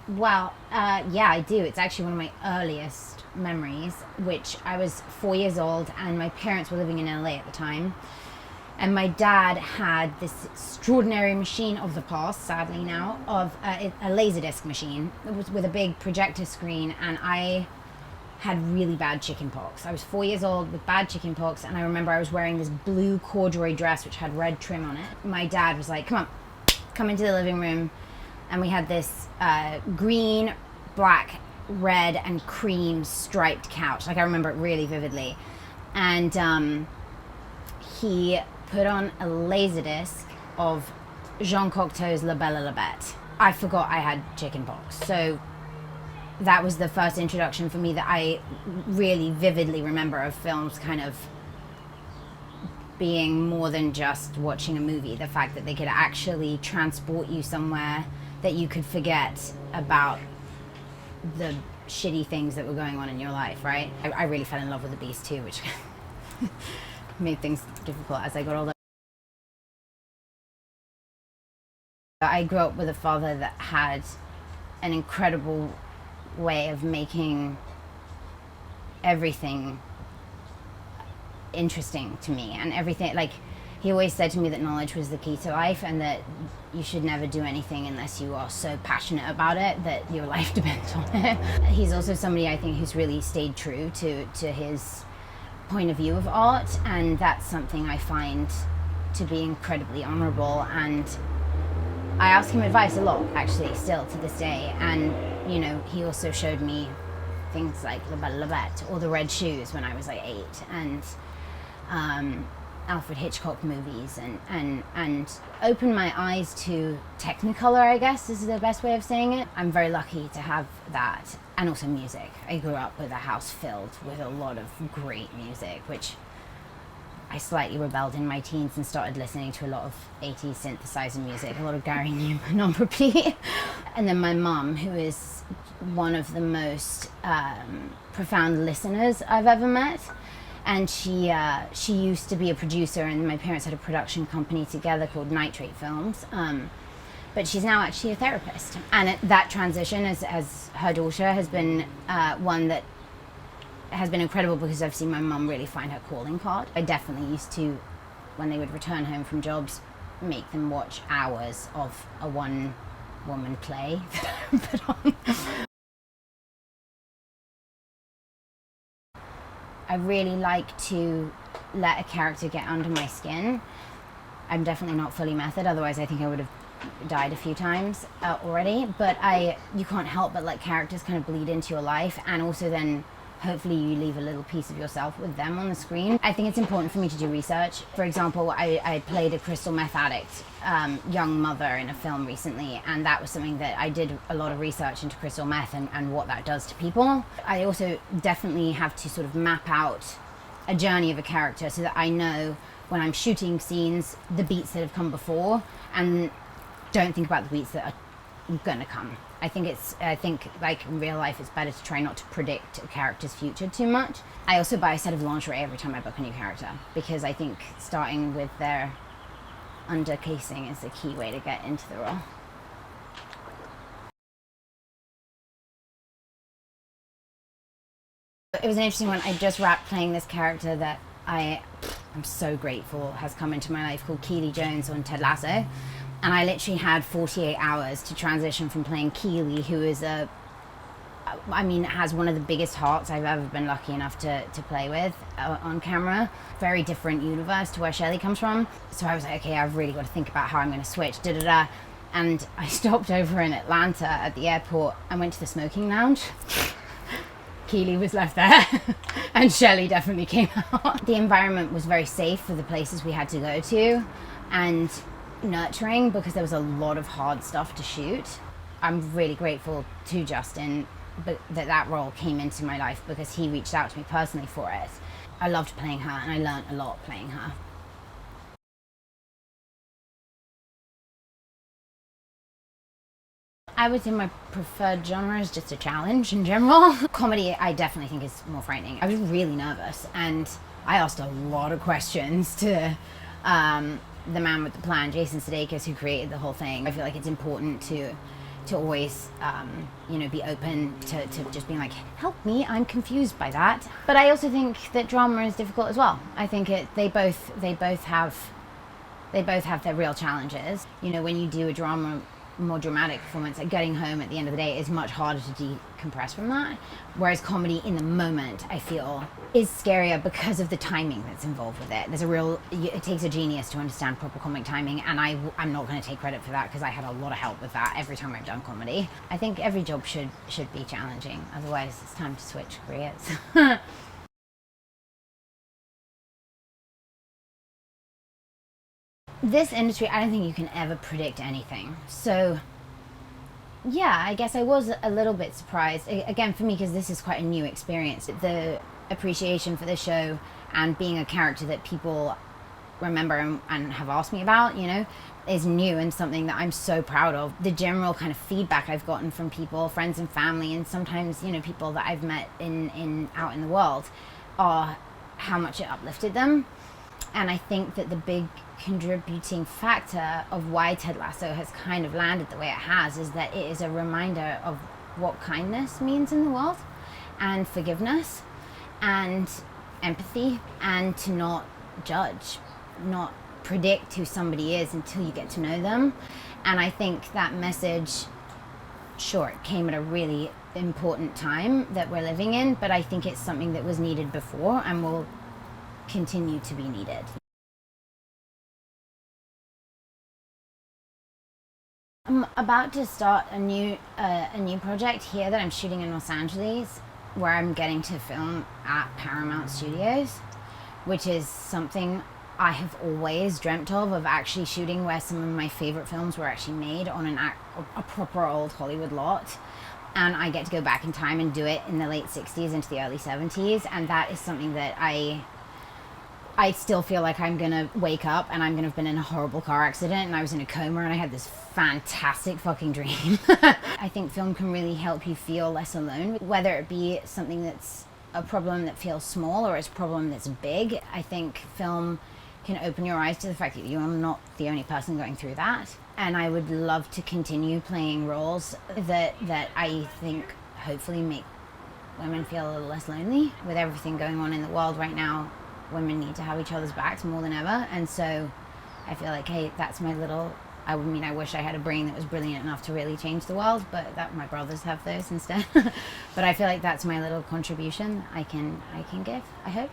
Yeah, I do. It's actually one of my earliest memories, which I was 4 years old, and my parents were living in LA at the time. And my dad had this extraordinary machine of the past, sadly now, of a Laserdisc machine. It was with a big projector screen, and I had really bad chicken pox. I was 4 years old with bad chicken pox, and I remember I was wearing this blue corduroy dress which had red trim on it. My dad was like, "Come on, come into the living room," and we had this green, black, red, and cream striped couch. Like, I remember it really vividly. And he put on a Laserdisc of Jean Cocteau's La Belle et la Bête. I forgot I had chicken pox, so that was the first introduction for me that I really vividly remember of films kind of being more than just watching a movie. The fact that they could actually transport you somewhere that you could forget about the shitty things that were going on in your life, right? I really fell in love with The Beast too, which made things difficult as I got older. I grew up with a father that had an incredible way of making everything interesting to me, and everything, like, he always said to me that knowledge was the key to life, and that you should never do anything unless you are so passionate about it that your life depends on it. He's also somebody, I think, who's really stayed true to his point of view of art, and that's something I find to be incredibly honorable. And I ask him advice a lot, actually, still to this day. And, you know, he also showed me things like La Belle et la Bête or The Red Shoes when I was like 8, and Alfred Hitchcock movies, and opened my eyes to Technicolor, I guess is the best way of saying it. I'm very lucky to have that, and also music. I grew up with a house filled with a lot of great music, which I slightly rebelled in my teens and started listening to a lot of 80s synthesizer music, a lot of Gary Newman on repeat. And then my mum, who is one of the most profound listeners I've ever met. And she used to be a producer, and my parents had a production company together called Nitrate Films. But she's now actually a therapist. And that transition as her daughter has been one that has been incredible, because I've seen my mum really find her calling card. I definitely used to, when they would return home from jobs, make them watch hours of a one-woman play that I put on. I really like to let a character get under my skin. I'm definitely not fully method, otherwise I think I would have died a few times already. But you can't help but let characters kind of bleed into your life, and also then hopefully you leave a little piece of yourself with them on the screen. I think it's important for me to do research. For example, I played a crystal meth addict young mother in a film recently, and that was something that I did a lot of research into crystal meth and what that does to people. I also definitely have to sort of map out a journey of a character so that I know when I'm shooting scenes the beats that have come before, and don't think about the beats that are gonna come. I think like in real life, it's better to try not to predict a character's future too much. I also buy a set of lingerie every time I book a new character, because I think starting with their under casing is the key way to get into the role. It was an interesting one. I just wrapped playing this character that I'm so grateful has come into my life, called Keely Jones on Ted Lasso. And I literally had 48 hours to transition from playing Keely, who is has one of the biggest hearts I've ever been lucky enough to play with on camera. Very different universe to where Shelley comes from. So I was like, okay, I've really got to think about how I'm going to switch, And I stopped over in Atlanta at the airport and went to the smoking lounge. Keely was left there, and Shelley definitely came out. The environment was very safe for the places we had to go to, and nurturing, because there was a lot of hard stuff to shoot. I'm really grateful to Justin that role came into my life, because he reached out to me personally for it. I loved playing her, and I learned a lot playing her. I would say my preferred genre is just a challenge in general. Comedy, I definitely think, is more frightening. I was really nervous, and I asked a lot of questions to the man with the plan, Jason Sudeikis, who created the whole thing. I feel like it's important to to always, be open to just being like, help me, I'm confused by that. But I also think that drama is difficult as well. I think they both have their real challenges. When you do a drama, more dramatic performance, like getting home at the end of the day is much harder to decompress from that. Whereas comedy in the moment, I feel, is scarier because of the timing that's involved with it. It takes a genius to understand proper comic timing, and I'm not going to take credit for that because I had a lot of help with that every time I've done comedy. I think every job should be challenging, otherwise it's time to switch careers. This industry, I don't think you can ever predict anything. So, yeah, I guess I was a little bit surprised. Again, for me, because this is quite a new experience. The appreciation for the show and being a character that people remember and have asked me about, is new and something that I'm so proud of. The general kind of feedback I've gotten from people, friends and family, and sometimes, people that I've met out in the world, are how much it uplifted them. And I think that the big contributing factor of why Ted Lasso has kind of landed the way it has is that it is a reminder of what kindness means in the world, and forgiveness, and empathy, and to not judge, not predict who somebody is until you get to know them. And I think that message, sure, it came at a really important time that we're living in, but I think it's something that was needed before and will continue to be needed. I'm about to start a new project here that I'm shooting in Los Angeles, where I'm getting to film at Paramount Studios, which is something I have always dreamt of actually shooting where some of my favorite films were actually made on a proper old Hollywood lot. And I get to go back in time and do it in the late 60s into the early 70s, and that is something that I still feel like I'm gonna wake up and I'm gonna have been in a horrible car accident and I was in a coma and I had this fantastic fucking dream. I think film can really help you feel less alone, whether it be something that's a problem that feels small or it's a problem that's big. I think film can open your eyes to the fact that you are not the only person going through that. And I would love to continue playing roles that I think hopefully make women feel a little less lonely. With everything going on in the world right now, women need to have each other's backs more than ever. And so I feel like, hey, that's my little, I wish I had a brain that was brilliant enough to really change the world, but that my brothers have those instead. But I feel like that's my little contribution I can give, I hope.